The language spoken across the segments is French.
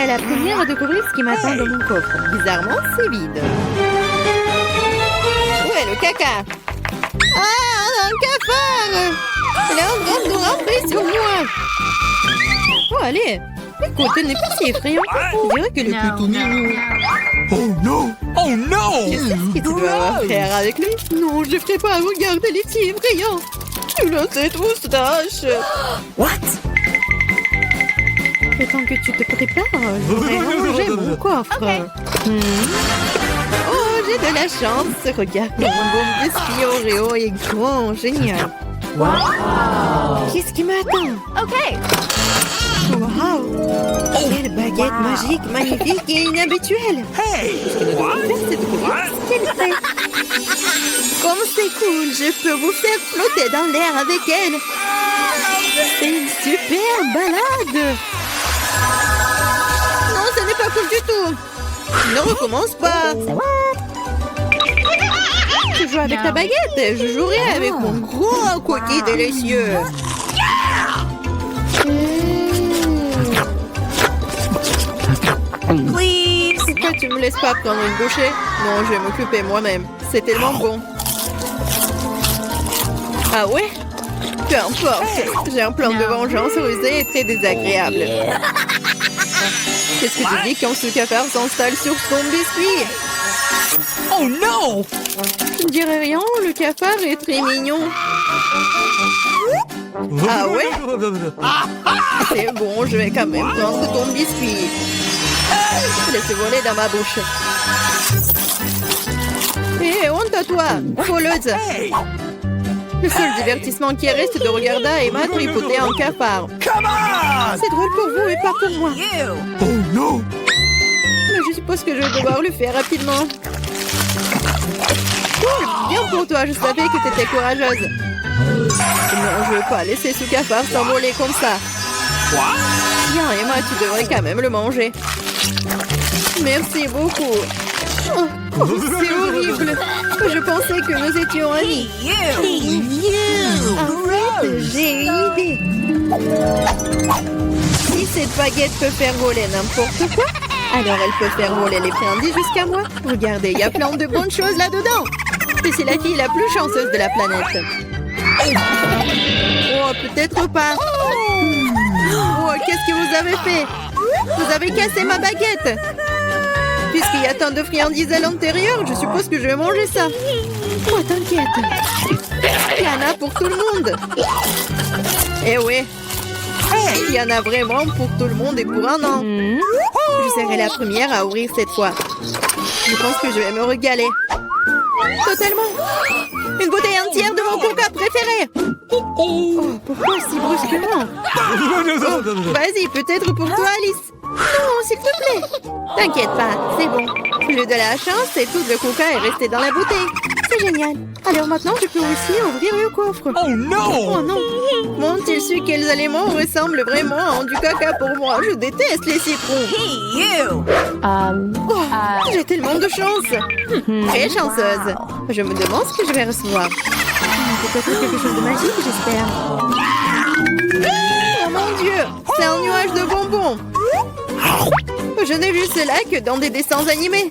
serai la première à découvrir ce qui m'attend dans mon coffre. Bizarrement, c'est vide. Où est le caca? Ah, un cafard! Elle est en train de ramper sur moi. Oh, allez. Écoute, elle n'est pas si effrayante. Je dirais qu'elle est plutôt mignonne. Oh non! Oh non! Je sais ce que tu dois faire avec lui. Non, je ne ferai pas. Regarde, elle est si effrayante. Il a cette moustache. What? Le temps que tu te prépares, je vais ranger mon coffre. Oh, j'ai de la chance. Regarde, mon bon biscuit Oreo est grand. Génial. Wow! Qu'est-ce qui m'attend? Okay. Wow! Quelle baguette magique, magnifique et inhabituelle! Hey! Faire cette découverte, s'il vous plaît. Comme c'est cool, je peux vous faire flotter dans l'air avec elle. C'est une super balade. Non, ce n'est pas cool du tout. Ne recommence pas. Tu joues avec ta baguette, je jouerai avec mon gros cookie délicieux. Please. Pourquoi tu me laisses pas prendre une bouchée? Non, je vais m'occuper moi-même. C'est tellement bon. Ah ouais? Peu importe. J'ai un plan de vengeance rusé et très désagréable. Qu'est-ce que tu dis quand ce cafard s'installe sur ton biscuit? Oh non! Je ne dirais rien, le cafard est très mignon. Ah ouais? C'est bon, je vais quand même prendre ton biscuit. Laisse voler dans ma bouche. Hé, honte à toi, voleuse. Le seul divertissement qui reste de regarder Emma tripoter un cafard. Come on! C'est drôle pour vous et pas pour moi. You. Oh non! Mais je suppose que je vais devoir le faire rapidement. Cool, bien pour toi, je savais que tu étais courageuse. Non, je ne veux pas laisser ce cafard s'envoler comme ça. Bien, Emma, tu devrais quand même le manger. Merci beaucoup. Oh, c'est horrible. Je pensais que nous étions amis. You. En fait, j'ai une idée. Si cette baguette peut faire voler n'importe quoi, alors elle peut faire voler les friandises jusqu'à moi. Regardez, il y a plein de bonnes choses là-dedans. Et c'est la fille la plus chanceuse de la planète. Oh, peut-être pas. Oh, qu'est-ce que vous avez fait? Vous avez cassé ma baguette. Puisqu'il y a tant de friandises à l'intérieur, je suppose que je vais manger ça. Oh, t'inquiète. Il y en a pour tout le monde. Eh oui. Il y en a vraiment pour tout le monde et pour un an. Je serai la première à ouvrir cette fois. Je pense que je vais me régaler. Totalement. Une bouteille entière de mon coca préféré. Oh, pourquoi si brusquement? Oh, vas-y, peut-être pour toi, Alice. Non, s'il te plaît. T'inquiète pas, c'est bon. J'ai eu de la chance et tout le coca est resté dans la bouteille. C'est génial. Alors maintenant, je peux aussi ouvrir le coffre. Oh non! Oh non. M'ont-ils su quels aliments ressemblent vraiment à du caca pour moi? Je déteste les citrons. Hey, you. Oh, j'ai tellement de chance. Très chanceuse. Je me demande ce que je vais recevoir. Peut-être quelque chose de magique, j'espère. Oh mon Dieu, c'est un nuage de bonbons. Je n'ai vu cela que dans des dessins animés.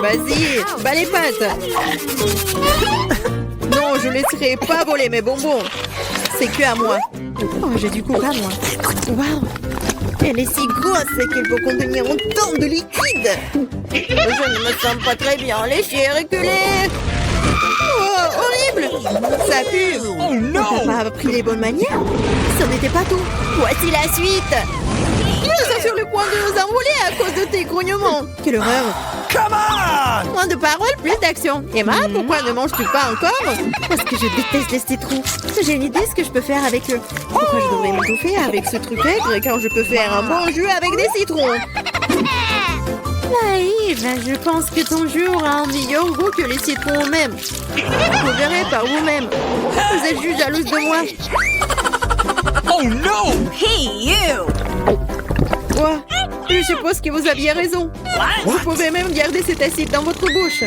Vas-y, bats les pattes. Non, je laisserai pas voler mes bonbons. C'est que à moi. Oh, j'ai du coca, moi. Waouh. Elle est si grosse qu'elle peut contenir autant de liquide. Je ne me sens pas très bien. Les chiens reculés. Oh, horrible. Ça pue. Oh non! T'as pas appris les bonnes manières? Ça n'était pas tout. Voici la suite. Nous sommes sur le point de nous envoler à cause de tes grognements. Quelle horreur. Come on! Moins de paroles, plus d'action. Emma, pourquoi ne manges-tu pas encore? Parce que je déteste les citrons. J'ai une idée ce que je peux faire avec eux. Pourquoi je devrais m'étouffer avec ce truc aigre quand je peux faire un bon jus avec des citrons? Naïve, je pense que ton jus aura un meilleur goût que les citrons eux-mêmes. Vous verrez par vous-même. Vous êtes juste jalouse de moi. Oh non! Hey, you. Quoi? Je suppose que vous aviez raison. Vous pouvez même garder cet acide dans votre bouche.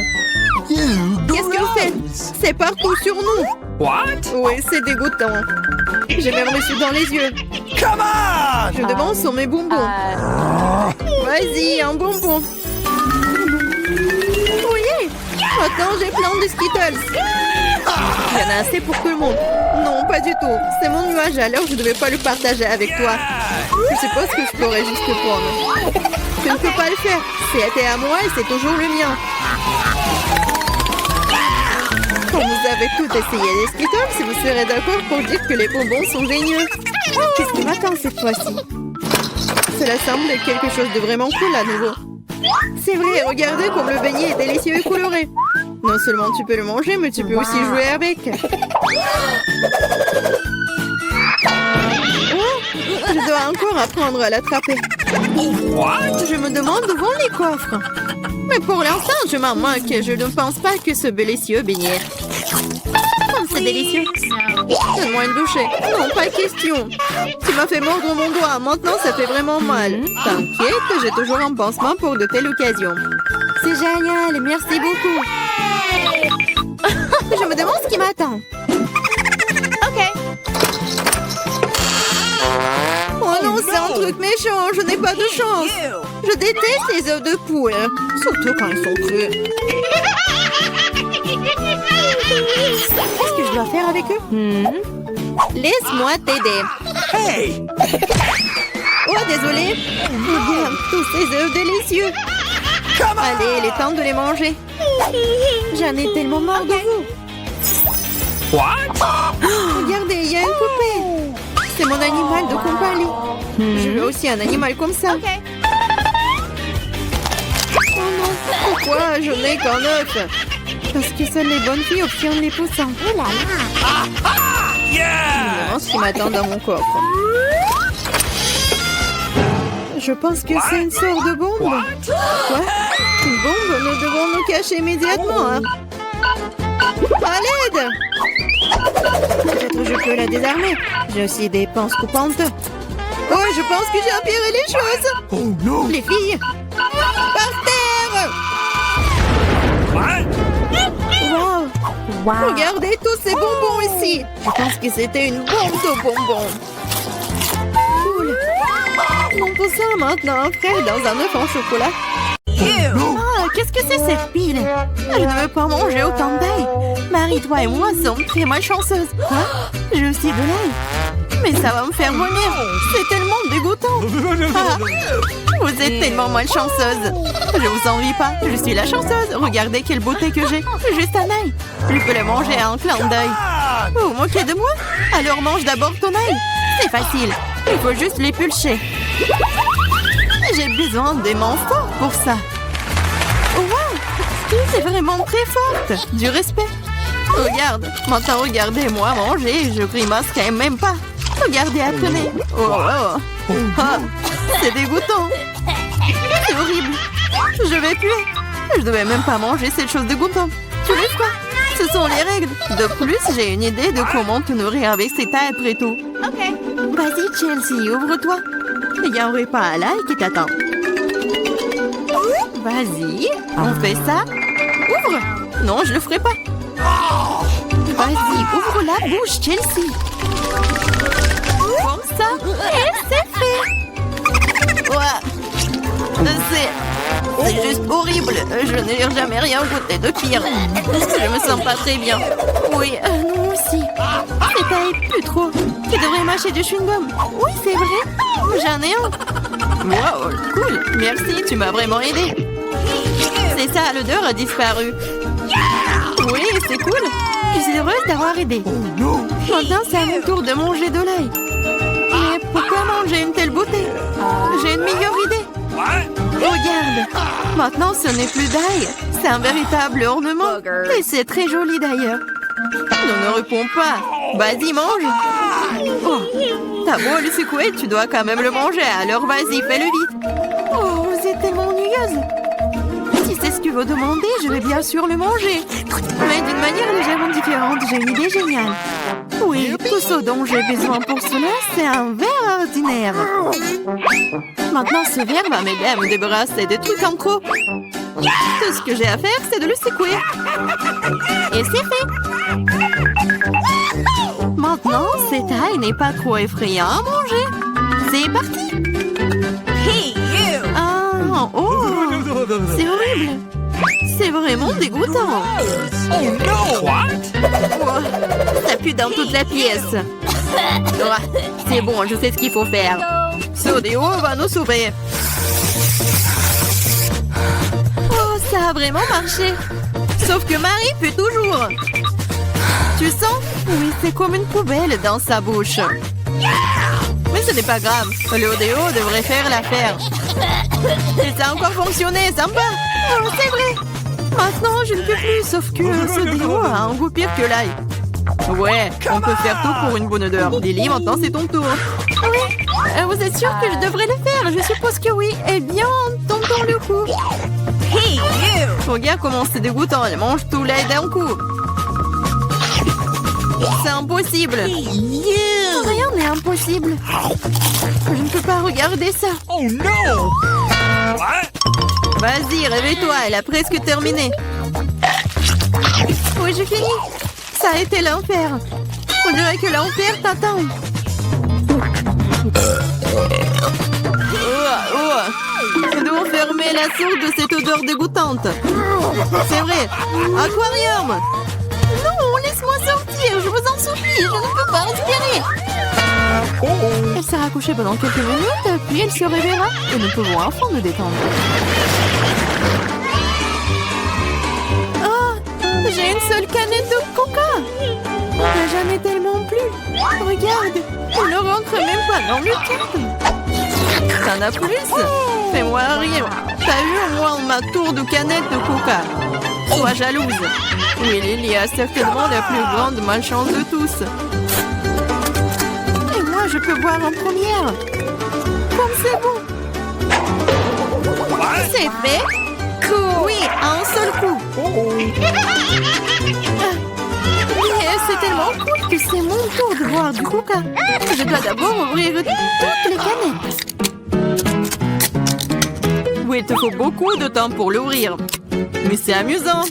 Qu'est-ce que vous faites? C'est partout sur nous. What? Oui, c'est dégoûtant. J'ai même reçu dans les yeux. Come on! Je demande sur mes bonbons. Vas-y, un bonbon. Oui, maintenant j'ai plein de Skittles. Il y en a assez pour tout le monde. Non, pas du tout. C'est mon nuage, alors je ne devais pas le partager avec toi. Je suppose que je pourrais juste le prendre. Tu ne peux pas le faire. C'était à moi et c'est toujours le mien. Quand vous avez tout essayé les Skittles, vous serez d'accord pour dire que les bonbons sont géniaux. Qu'est-ce qui m'attend cette fois-ci? Cela semble être quelque chose de vraiment cool à nouveau. C'est vrai, regardez comme le beignet est délicieux et coloré. Non seulement tu peux le manger, mais tu peux aussi jouer avec. Oh, je dois encore apprendre à l'attraper. Je me demande où vont les coffres. Mais pour l'instant, je m'en moque. Je ne pense pas que ce délicieux beignet. Oh, c'est délicieux. Donne-moi une bouchée. Non, pas question. Tu m'as fait mordre mon doigt. Maintenant, ça fait vraiment mal. T'inquiète, j'ai toujours un pansement pour de telles occasions. C'est génial. Merci beaucoup. Je me demande ce qui m'attend. Ok. Oh non, c'est un truc méchant. Je n'ai pas de chance. Je déteste les œufs de poule. Surtout quand ils sont crus. Qu'est-ce que je dois faire avec eux? Laisse-moi t'aider. Hey! Oh, désolé. Regarde tous ces œufs délicieux. Allez, il est temps de les manger. J'en ai tellement marre de vous. What? Regardez, il y a une poupée. C'est mon animal de compagnie. Je veux aussi un animal comme ça. Oh non, pourquoi je n'ai qu'un œuf? Parce que seules les bonnes filles obtiennent les poussins. Oh là là. Yeah! Je ce qui m'attend dans mon coffre. Je pense que c'est une sorte de bombe. Quoi? Une bombe? Nous devons nous cacher immédiatement. Hein? À l'aide! Peut-être je peux la désarmer. J'ai aussi des pinces coupantes. Oh, je pense que j'ai empiré les choses. Oh non! Les filles! Par terre! What? Wow! Regardez tous ces bonbons ici! Je pense que c'était une bombe de bonbons. Cool! On peut ça maintenant, un frère dans un œuf en chocolat. Ah, qu'est-ce que c'est cette pile? Je ne veux pas manger autant d'ail. Marie, toi et moi sommes très malchanceuses. Quoi? J'ai aussi de l'ail. Mais ça va me faire vomir. C'est tellement dégoûtant. Ah, vous êtes tellement malchanceuse. Je vous envie pas. Je suis la chanceuse. Regardez quelle beauté que j'ai. Juste un ail. Je peux le manger à un clin d'œil. Vous vous moquez de moi? Alors mange d'abord ton ail. C'est facile. Il faut juste l'épulcher. J'ai besoin des mains fortes pour ça. Wow! C'est vraiment très forte. Du respect. Regarde. Maintenant, regardez-moi manger. Je grimacerai même pas. Regardez, apprenez. Oh, oh. Ah, c'est dégoûtant. C'est horrible. Je vais puer. Je devais même pas manger cette chose dégoûtante. Tu veux quoi? Ce sont les règles. De plus, j'ai une idée de comment te nourrir avec ces tas après tout. Ok. Vas-y, Chelsea, ouvre-toi. Il y a un repas à l'ail qui t'attend. Vas-y, on fait ça. Ouvre. Non, je le ferai pas. Vas-y, ouvre la bouche, Chelsea. Comme ça, et c'est fait. Ouais. C'est juste horrible. Je n'ai jamais rien goûté de pire. Je me sens pas très bien. Oui, nous aussi. C'est taille plus trop. Tu devrais mâcher du chewing-gum. Oui, c'est vrai. J'en ai un. Wow, cool. Merci, tu m'as vraiment aidé. C'est ça, l'odeur a disparu. Oui, c'est cool. Je suis heureuse d'avoir aidé. Maintenant, c'est à mon tour de manger de l'ail. Mais pourquoi manger une telle beauté? J'ai une meilleure idée. Regarde. Maintenant, ce n'est plus d'ail. C'est un véritable ornement. Et c'est très joli d'ailleurs. Non, ne réponds pas. Vas-y, mange. Oh, t'as beau le secouer, tu dois quand même le manger. Alors vas-y, fais-le vite. Oh, vous êtes tellement ennuyeuse. Si c'est ce que vous demandez, je vais bien sûr le manger. Mais d'une manière légèrement différente, j'ai une idée géniale. Oui, tout ce dont j'ai besoin pour cela, c'est un verre ordinaire. Maintenant, ce verre va m'aider à me débarrasser des trucs en trop. Tout ce que j'ai à faire, c'est de le secouer. Et c'est fait. Maintenant, cette ail n'est pas trop effrayant à manger. C'est parti. Hey, you. Ah, oh, c'est horrible. C'est vraiment dégoûtant. Oh no! What? Oh, ça pue dans toute la pièce. Oh, c'est bon, je sais ce qu'il faut faire. Ce déo va nous sauver. Oh, ça a vraiment marché. Sauf que Marie pue toujours. Tu sens? Oui, c'est comme une poubelle dans sa bouche. Mais ce n'est pas grave. Le déo devrait faire l'affaire. Et ça a encore fonctionné, sympa. Oh, c'est vrai. Maintenant, je ne peux plus, sauf que ce déo a un goût pire que l'ail. Ouais, on peut faire tout pour une bonne odeur. Lily, maintenant c'est ton tour. Oui, vous êtes sûr que je devrais le faire? Je suppose que oui. Eh bien, tentons le coup. Hey, you. Regarde comment c'est dégoûtant. Elle mange tout l'ail d'un coup. C'est impossible. Rien n'est impossible. Je ne peux pas regarder ça. Oh no! What? Vas-y, réveille-toi, elle a presque terminé. Oui, j'ai fini. Ça a été l'enfer. On dirait que l'enfer t'attend. Nous devons fermer la source de cette odeur dégoûtante. C'est vrai. Aquarium. Non, laisse-moi sortir, je vous en supplie. Je ne peux pas respirer. Elle sera couchée pendant quelques minutes, puis elle se réveillera et nous pouvons enfin nous détendre. J'ai une seule canette de coca. Il n'a jamais tellement plu. Regarde, on ne rentre même pas dans le cadre. T'en as plus? Fais-moi rire. T'as eu au moins ma tour de canette de coca. Sois jalouse. Oui, Lily a certainement la plus grande malchance de tous. Et moi, je peux boire en première. Comme c'est bon. C'est fait. Oui, à un seul coup. Mais c'est tellement cool que c'est mon tour de boire du coca. Je dois d'abord ouvrir toutes les canettes. Oui, il te faut beaucoup de temps pour l'ouvrir. Mais c'est amusant.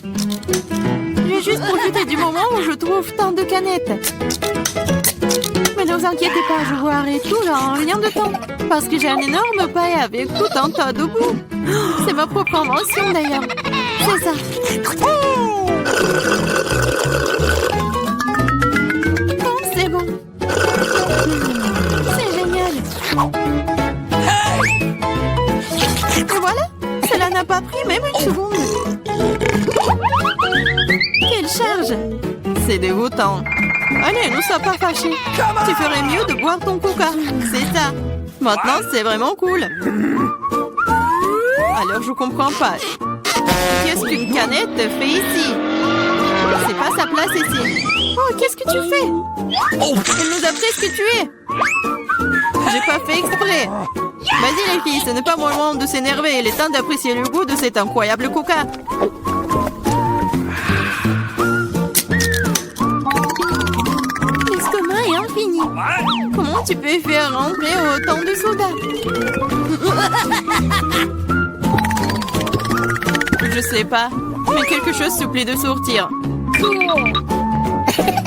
J'ai juste profité du moment où je trouve tant de canettes. Mais ne vous inquiétez pas, je boirai tout là en rien de temps. Parce que j'ai un énorme paille avec tout un tas de goût. C'est ma propre invention d'ailleurs. C'est ça. Oh, c'est bon. C'est génial. Et voilà, cela n'a pas pris même une seconde. Quelle charge. C'est dégoûtant. Allez, ne sois pas fâchés. Tu ferais mieux de boire ton coca. C'est ça. Maintenant, c'est vraiment cool. Alors, je comprends pas. Qu'est-ce qu'une canette fait ici? C'est pas sa place ici. Oh, qu'est-ce que tu fais? Elle nous a presque tués. J'ai pas fait exprès. Vas-y les filles, ce n'est pas mon moment de s'énerver. Il est temps d'apprécier le goût de cet incroyable coca. L'estomac est infini. Comment tu peux faire rentrer autant de soda? Je sais pas, mais quelque chose supplie de sortir.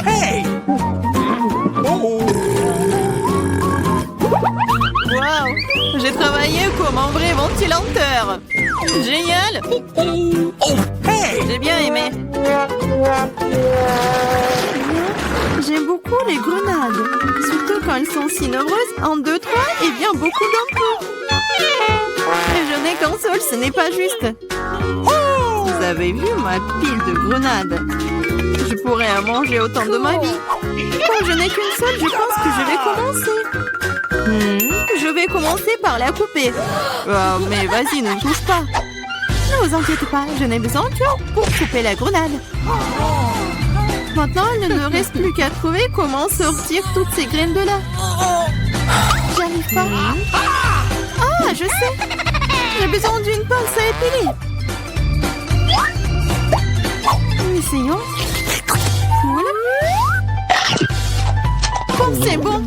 Hey! Waouh! J'ai travaillé comme un vrai ventilateur. Génial! Oh, hey! J'ai bien aimé. J'aime beaucoup les grenades. Surtout quand elles sont si nombreuses. 1, 2, 3 et bien beaucoup d'un coup. Et je n'ai qu'un seul, ce n'est pas juste. Vous avez vu ma pile de grenades? Je pourrais en manger autant de ma vie. Quand je n'ai qu'une seule, je pense que je vais commencer. Je vais commencer par la couper. Mais vas-y, ne touche pas. Ne vous inquiétez pas, je n'ai besoin que pour couper la grenade. Maintenant, il ne me reste plus qu'à trouver comment sortir toutes ces graines de là. J'arrive pas. Ah, je sais. J'ai besoin d'une pince à épiler. Essayons. Cool. Oh, c'est bon.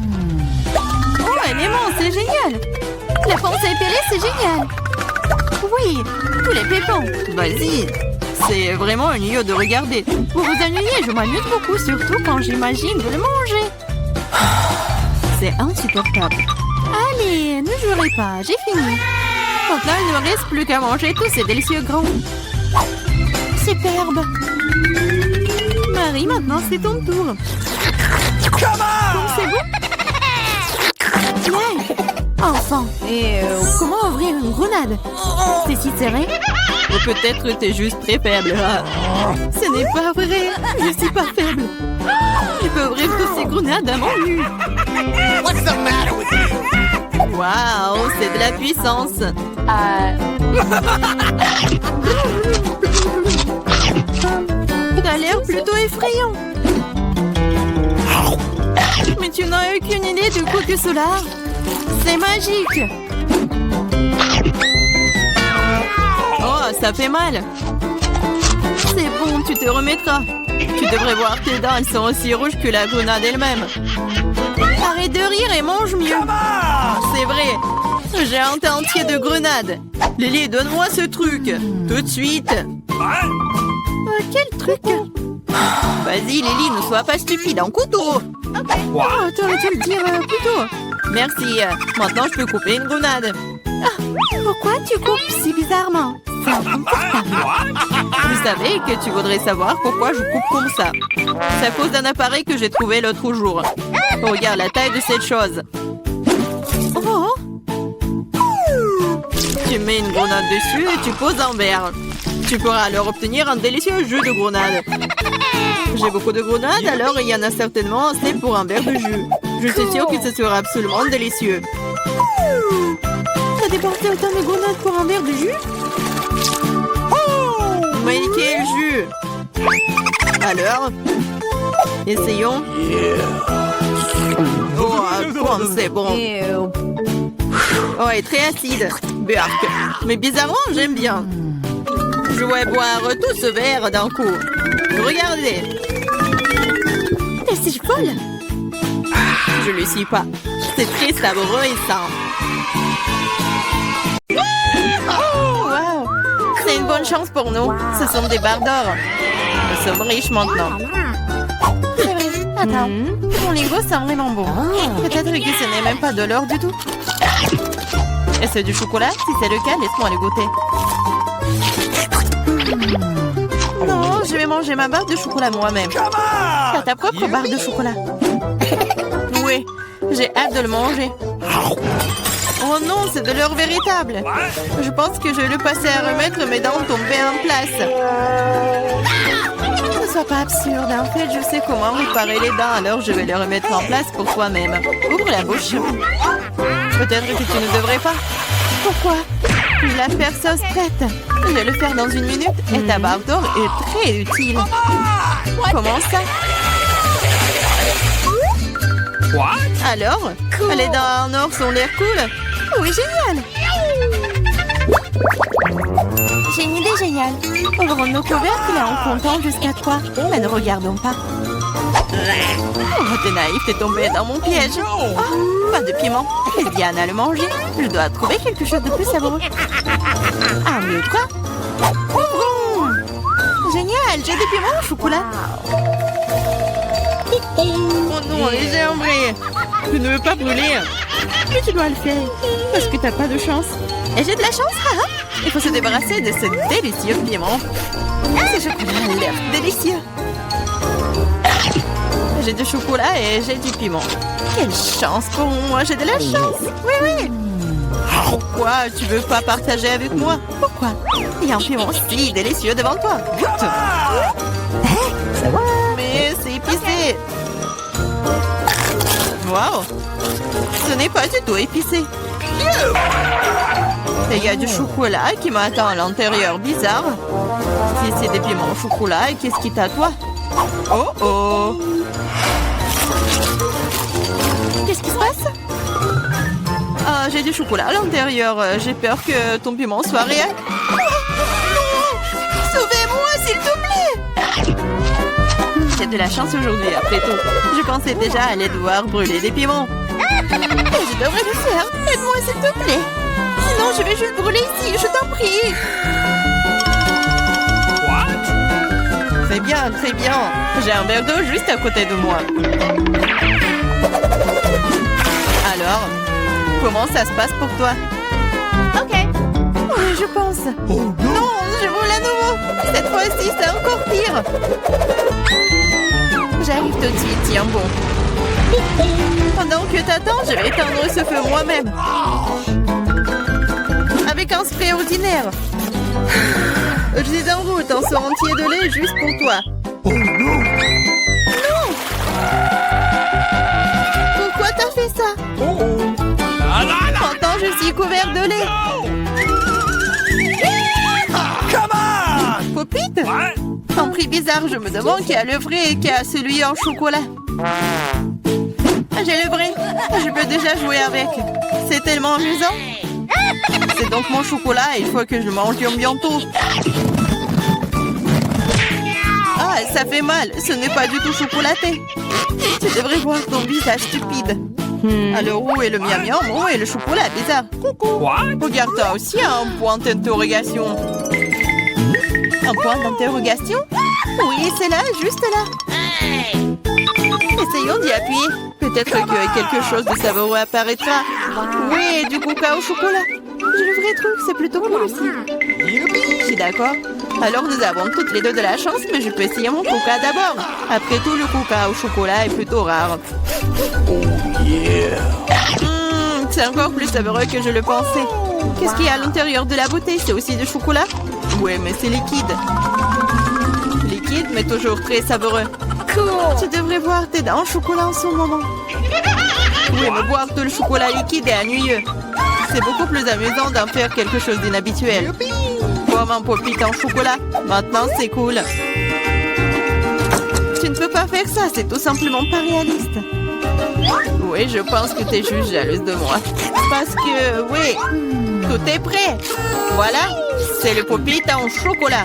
Oh, elle est mince, c'est génial. La pince à épiler, c'est génial. Oui, tous les pépins. Vas-y. C'est vraiment ennuyeux de regarder. Pour vous ennuyer, je m'amuse beaucoup, surtout quand j'imagine de le manger. C'est insupportable. Allez, ne jouerai pas, j'ai fini. Maintenant, il ne me reste plus qu'à manger tous ces délicieux gros. Superbe. Marie, maintenant c'est ton tour. C'est bon? Ouais. Enfin. Comment ouvrir une grenade? C'est si serré? Ou peut-être t'es juste très faible. Ce n'est pas vrai. Je suis pas faible. Je peux ouvrir toutes ces grenades à mon nu. What's the matter with you? Waouh, c'est de la puissance. T'as l'air plutôt effrayant. Mais tu n'as aucune idée de quoi que cela. C'est magique. Oh, ça fait mal. C'est bon, tu te remettras. Tu devrais voir tes dents, elles sont aussi rouges que la grenade elle-même. Arrête de rire et mange mieux. C'est vrai. J'ai un tas entier de grenades. Lily, donne-moi ce truc. Tout de suite. What? Quel truc? Vas-y, Lily, ne sois pas stupide. Un couteau. What? Oh, t'aurais dû le dire plus tôt. Merci. Maintenant, je peux couper une grenade. Ah, pourquoi tu coupes si bizarrement? C'est inconfortable. What? Vous savez que tu voudrais savoir pourquoi je coupe comme ça. C'est à cause d'un appareil que j'ai trouvé l'autre jour. Regarde la taille de cette chose. Oh! Tu mets une grenade dessus et tu poses un verre. Tu pourras alors obtenir un délicieux jus de grenade. J'ai beaucoup de grenades, alors il y en a certainement assez pour un verre de jus. Je suis sûre que ce sera absolument délicieux. T'as dépensé autant de grenades pour un verre de jus? Mais quel jus! Alors, essayons. Oh, c'est bon. Oh, et très acide. Burk. Mais bizarrement, j'aime bien. Je vais boire tout ce verre d'un coup. Regardez. C'est folle. Je le suis pas. C'est très savoureux et sain. Oh, wow. C'est une bonne chance pour nous. Ce sont des barres d'or. Nous sommes riches maintenant. C'est vrai. Attends. Mon lingot sent vraiment bon. Peut-être que ce n'est même pas de l'or du tout. Est-ce du chocolat? Si c'est le cas, laisse-moi le goûter. Non, je vais manger ma barre de chocolat moi-même. T'as ta propre barre de chocolat. Oui, j'ai hâte de le manger. Oh non, c'est de l'or véritable. Je pense que je vais le passer à remettre mes dents tombées en place. Ne sois pas absurde. En fait, je sais comment réparer les dents, alors je vais les remettre en place pour toi-même. Ouvre la bouche. Peut-être que tu ne devrais pas. Pourquoi? L'affaire sauce prête. Je vais le faire dans 1 minute et ta barre d'or est très utile. Comment ça? What? Alors? Les dents en or sont l'air cool? Oui, génial! J'ai une idée géniale. Ouvrons nos couvercles et en comptant jusqu'à 3. Mais ne regardons pas. Oh, t'es naïf, t'es tombé dans mon piège. Oh, pas de piment. Et Diana le manger. Je dois trouver quelque chose de plus savoureux. Ah, mieux quoi? Ouvrons! Génial, j'ai des piments au chocolat. Oh non, j'ai embrayé. Je ne veux pas brûler. Mais tu dois le faire. Parce que t'as pas de chance. Et j'ai de la chance, haha. Il faut se débarrasser de ce délicieux piment. Ce chocolat a l'air délicieux. J'ai du chocolat et j'ai du piment. Quelle chance pour moi, j'ai de la chance. Oui, oui. Pourquoi tu veux pas partager avec moi? Pourquoi? Il y a un piment si délicieux devant toi. Goûte. Mais c'est épicé. Waouh. Ce n'est pas du tout épicé. Et il y a du chocolat qui m'attend à l'intérieur. Bizarre. Si c'est des piments au chocolat, qu'est-ce qui t'attend? Oh oh. Qu'est-ce qui se passe? Ah, j'ai du chocolat à l'intérieur. J'ai peur que ton piment soit réel. Oh, non! Sauvez-moi, s'il te plaît! J'ai de la chance aujourd'hui, après tout. Je pensais déjà aller devoir brûler des piments. Je devrais le faire. Aide-moi, s'il te plaît. Sinon, je vais juste brûler ici. Je t'en prie. What? Très bien, très bien. J'ai un verre d'eau juste à côté de moi. Alors, Comment ça se passe pour toi? Ok. Oui, je pense. Non, je roule à nouveau. Cette fois-ci, c'est encore pire. J'arrive tout de suite, tiens bon. Pendant que t'attends, je vais éteindre ce feu moi-même. Avec un spray ordinaire. Je suis en route en seau entier de lait juste pour toi. Non! Pourquoi t'as fait ça? Ah là là! Pourtant, je suis couvert de lait. Come on! Popite? Ouais? Un prix bizarre, je me demande qui a le vrai et qui a celui en chocolat. J'ai le vrai. Je peux déjà jouer avec. C'est tellement amusant. C'est donc mon chocolat et il faut que je le mange bientôt. Ah, ça fait mal. Ce n'est pas du tout chocolaté. Tu devrais voir ton visage stupide. Alors où est le miam miam? Où est le chocolat bizarre? Quoi? Regarde, toi aussi un point d'interrogation. Un point d'interrogation? Oui, c'est là, juste là. Essayons d'y appuyer. Peut-être que quelque chose de savoureux apparaîtra. Oui, du coca au chocolat. J'ai le vrai truc, c'est plutôt cool aussi. Je suis d'accord. Alors nous avons toutes les deux de la chance, mais je peux essayer mon coca d'abord. Après tout, le coca au chocolat est plutôt rare. C'est encore plus savoureux que je le pensais. Qu'est-ce qu'il y a à l'intérieur de la bouteille? C'est aussi du chocolat? Ouais, mais c'est liquide. Liquide, mais toujours très savoureux. Tu devrais voir tes dents en chocolat en ce moment. Oui, mais boire tout le chocolat liquide est ennuyeux. C'est beaucoup plus amusant d'en faire quelque chose d'inhabituel. Boire un popite en chocolat, maintenant c'est cool. Tu ne peux pas faire ça, c'est tout simplement pas réaliste. Oui, je pense que tu es juste jalouse de moi. Parce que, oui, tout est prêt. Voilà, c'est le popite en chocolat.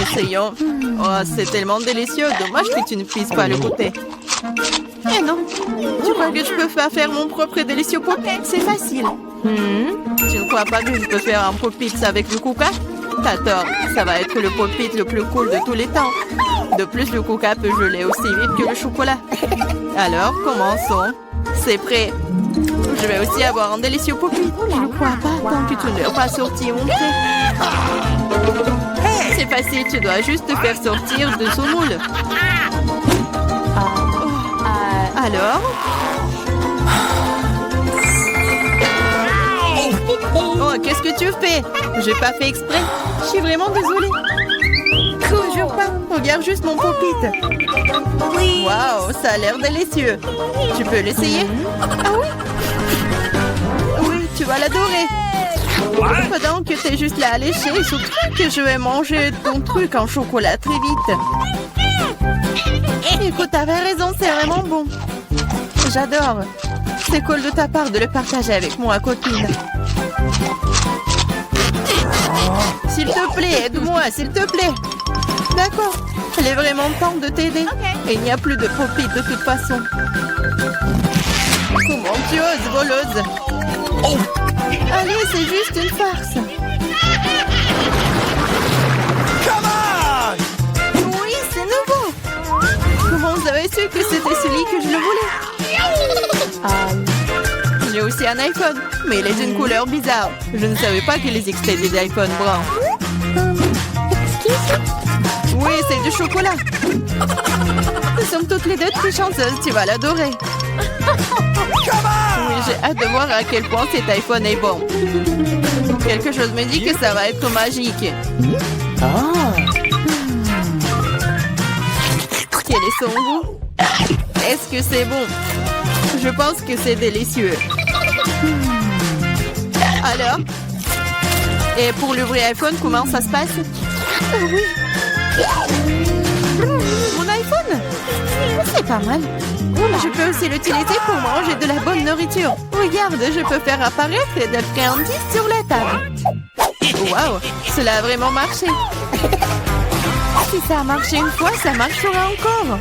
Essayons. Oh, c'est tellement délicieux. Dommage que tu ne puisses pas le goûter. Eh non. Tu crois que je peux pas faire mon propre délicieux popite? C'est facile. Tu ne crois pas que je peux faire un popite avec le coca? T'as tort. Ça va être le popite le plus cool de tous les temps. De plus, le coca peut geler aussi vite que le chocolat. Alors, commençons. C'est prêt. Je vais aussi avoir un délicieux popite. Je ne crois pas tant que tu ne l'as pas sorti et montré. C'est facile, tu dois juste te faire sortir de ce moule. Alors? Oh, qu'est-ce que tu fais? J'ai pas fait exprès. Je suis vraiment désolée. Je jure pas. Regarde juste mon popite. Waouh, ça a l'air délicieux. Tu peux l'essayer? Ah oui? Oui, tu vas l'adorer. Pendant que t'es juste là à lécher, et surtout que je vais manger ton truc en chocolat très vite. Écoute, t'avais raison, c'est vraiment bon. J'adore. C'est cool de ta part de le partager avec moi, copine. S'il te plaît, aide-moi, s'il te plaît. D'accord. Il est vraiment temps de t'aider. Et il n'y a plus de popite de toute façon. Comment tu oses, voleuse? Allez, c'est juste une farce. Oui, c'est nouveau. Comment vous avez su que c'était celui que je le voulais? J'ai aussi un iPhone, mais il est d'une couleur bizarre. Je ne savais pas qu'il existait des iPhones bruns. Oui, c'est du chocolat. Nous sommes toutes les deux très chanceuses, tu vas l'adorer. Oui, j'ai hâte de voir à quel point cet iPhone est bon. Quelque chose me dit que ça va être magique. Quel est son goût? Est-ce que c'est bon? Je pense que c'est délicieux. Alors? Et pour le vrai iPhone, comment ça se passe? Oui. Mon iPhone? C'est pas mal. Je peux aussi l'utiliser pour manger de la bonne nourriture. Regarde, je peux faire apparaître des friandises sur la table. Waouh, cela a vraiment marché. Si ça a marché une fois, ça marchera encore.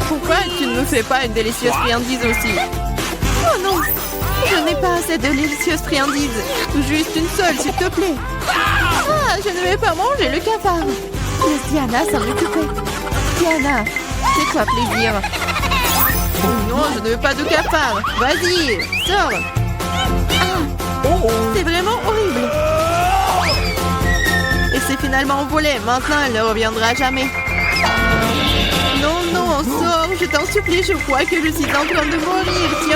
Pourquoi tu ne me fais pas une délicieuse friandise aussi? Oh non, je n'ai pas assez de délicieuses friandises. Juste une seule, s'il te plaît. Ah, je ne vais pas manger le cafard. Laisse Diana s'en occuper. Diana, Fais-toi plaisir. Oh non, je ne veux pas de cafard. Vas-y, sors. C'est vraiment horrible. Et c'est finalement envolé. Maintenant, elle ne reviendra jamais. Non, non, sors. Je t'en supplie, je crois que je suis en train de mourir. Tu